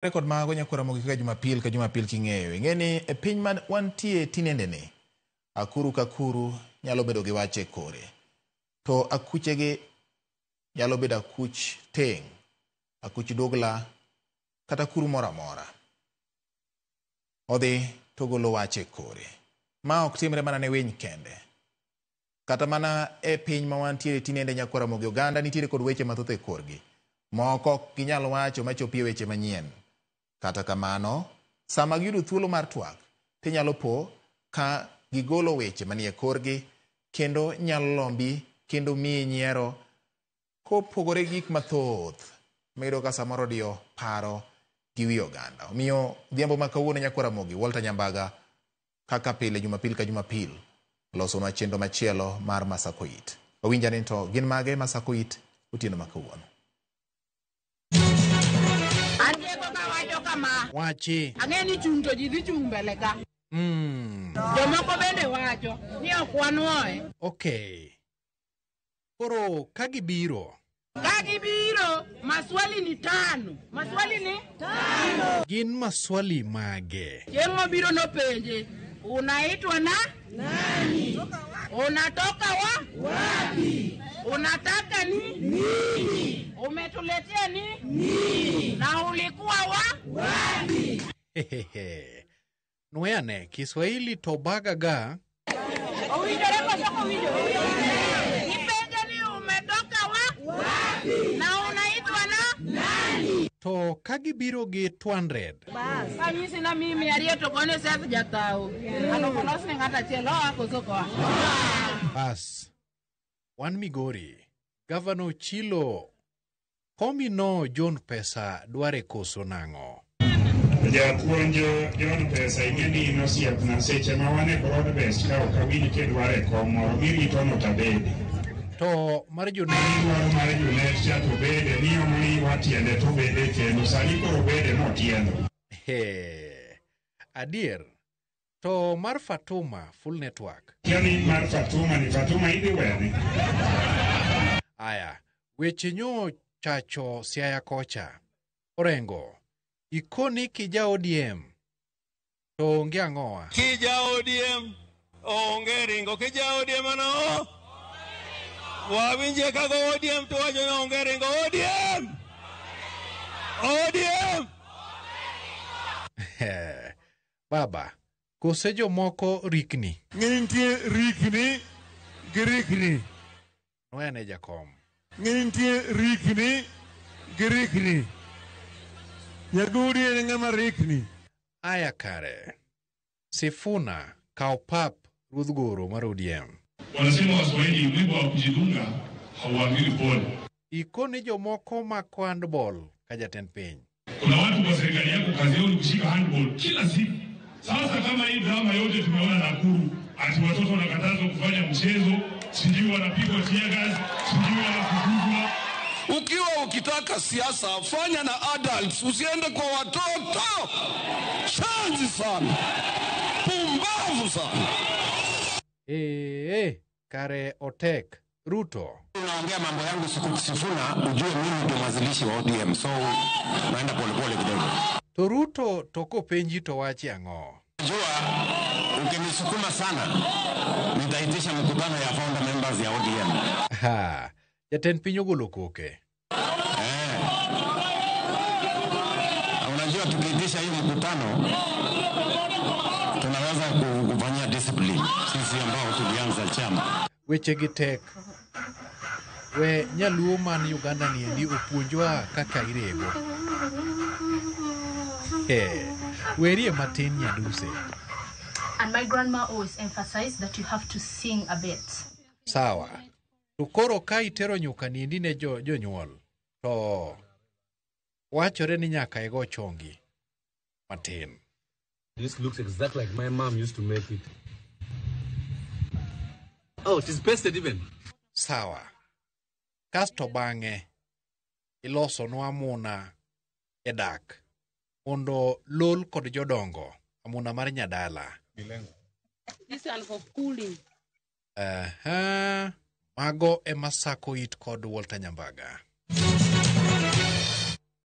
Rekod mago nyakora mogi ka Jumapil king'eyo. Ing'eni e piny man wantie tinende ni. Akuru kakuru nyalo bedo gi wache kore. To akuchegi nyalo bedo akuch teng', akuch dugla, kata kuru mora mora. Odhi to golo wache kore. Ma ok timre mana ne winy kende. Kata mana e piny ma wantie tinende nyakora mogi oganda nitiere kod weche mathoth e korgi. Moko ok ginyal wacho machopie weche manyien. Kata kamano, sama giyudo thuolo mar twak, tinyalo po ka gigolo weche manie korgi, kendo nyalo lombi, kendo miyi nyiero, kopogore gik mathoth, miyudo ka samoro diyo paro gi wi oganda. Omiyo dhiambo ma kawuono nyakora mogi, Walter Nyambaga, kaka pile Jumapil ka Jumapil, losonwa chenro machielo mar Masakoit. Owinja ni to gin mage Masakoit otieno ma kawuono. Wachi. Ang'eni chung to ji dhi chung mbele ka. Jomoko bende wacho ni ok wanwoye. Okay. Koro kagibiro. Maswali ni tano. Gin maswali mage. Chieng' mobiro nopenje, unaitwa na? Nani? Unatoka wapi? Unataka nini? Umetuletea nini? Na ulikuwa wapi? Nweyane, Kiswahili to bagaga. Nipenje ni umetoka wapi? Na unaitwa na? Nani? To kagibiro gi 200. Anyisi na mimi ariyeto kone sasa jatao. Anokolos ni ngata chelo ako soko. Bas. Wan Migori. Governor Chilo. Komi no John Pesa dware koso nango. Japuonjo John Pesa ing'eni inosiep na seche ma wane broadbest ka okawinj ke dware komoro mirito no tabede. To mar junet cha to bede ni omri watiende to bede kendo sani koro bede no tiendo. Adier. To mar Fatuma full network. Yani mar Fatuma idhi wene. Aya, weche nyo chacho Siaya kocha. Orengo. Ikoni kija ODM. To onge ang'oa. Kija ODM. Onge ringo. Kija ODM ano. Wawinje kago ODM to wajo na onge ringo. ODM. Baba. Kose jomoko rikni. Ngintie rikni. Girikni. Nwene jakom. Ngintie rikni. Girikni. Nyagudi ene ng'ama rikni. Aya kare. Sifuna Kaopap Ruth Goro mar ODM. Wanasema Waswahili wimbo wa kujidunga hauambiwi pole. Ikoni jomoko mako handball ka jatend piny. Kuna watu kwa serikali yako kazi yao ni kushika handball kila siku. Sasa kama hii drama yote tumeona Nakuru, ati watoto wanakatazwa kufanya mchezo, sijui wanapigwa tear gas, sijui wanafukuzwa. Ukiwa ukitaka siasa fanya na adults, usiende kwa watoto. Shanzi sana. Pumbavu sana. Kare otek. Ruto. Unaongea mambo yangu Sifuna, ujue mimi ndio mwanzilishi wa ODM, so naenda polepole kidogo. To Ruto toko penji to wachi ang'o. Jua ukinisukuma sana nitaitisha mkutano ya founder members ya ODM. Jatend piny ogolo koke. Unajua tukiitisha hii mkutano tunaweza kufanyia discipline sisi ambao tulianza chama. Weche gitek. We nyaluo man Uganda niendi opuonjwa kaka irego. Werie matin nyaduse. And my grandma always emphasized that you have to sing a bit. Sawa. Tukoro ka itero nyuka niendi ne jonyuol. To wachore ni nyaka ego chongi matin. This looks exactly like my mom used to make it. Oh, it is pasted even. Sawa. Kasto bang'e iloso nwa muna edak. Mondo lol kod jodongo. Amuna mar nyadala. This one for cooling. Mago e Masakoit kod Walter Nyambaga.